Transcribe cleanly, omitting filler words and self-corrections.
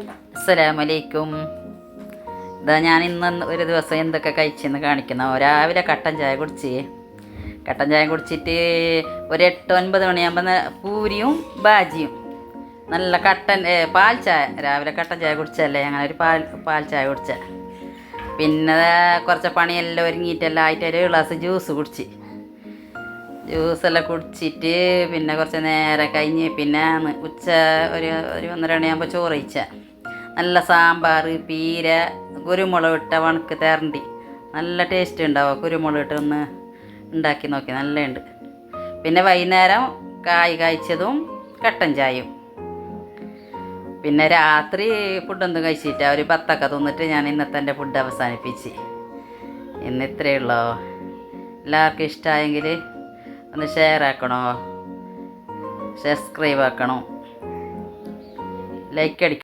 അസ്സലാമലൈക്കും. ഇതാ ഞാൻ ഇന്ന് ഒരു ദിവസം എന്തൊക്കെ കഴിച്ചെന്ന് കാണിക്കുന്ന. രാവിലെ കട്ടൻ ചായ കുടിച്ചിട്ട് ഒരു 8-9 മണിയാകുമ്പോൾ പൂരിയും ബാജിയും നല്ല പാൽ ചായ. രാവിലെ കട്ടൻ ചായ കുടിച്ചല്ലേ, അങ്ങനെ ഒരു പാൽ ചായ കുടിച്ച. പിന്നെ കുറച്ച് പണിയെല്ലാം ഒരുങ്ങിയിട്ടെല്ലാം ആയിട്ട് ഒരു ഗ്ലാസ് ജ്യൂസെല്ലാം കുടിച്ചിട്ട് പിന്നെ കുറച്ച് നേരം കഴിഞ്ഞ് പിന്നെ ഉച്ച ഒരു 1:30 മണിയാകുമ്പോൾ ചോറ് കഴിച്ച. നല്ല സാമ്പാർ, പീര, കുരുമുളക് ഇട്ട വണക്ക് തേരണ്ടി. നല്ല ടേസ്റ്റ് ഉണ്ടാവും. കുരുമുളക് ഇട്ട് ഒന്ന് ഉണ്ടാക്കി നോക്കി, നല്ലുണ്ട്. പിന്നെ വൈകുന്നേരം കായ്ച്ചതും കട്ടൻ ചായയും. പിന്നെ രാത്രി ഫുഡൊന്നും കഴിച്ചിട്ട് ഒരു 10 തിന്നിട്ട് ഞാൻ ഇന്നത്തെ എൻ്റെ ഫുഡ് അവസാനിപ്പിച്ച്. ഇന്ന് ഇത്രയേ ഉള്ളൂ. എല്ലാവർക്കും ഇഷ്ടമായെങ്കിൽ ഒന്ന് ഷെയർ ആക്കണോ, സബ്സ്ക്രൈബ് ആക്കണം, ലൈക്ക് അടിക്കണം.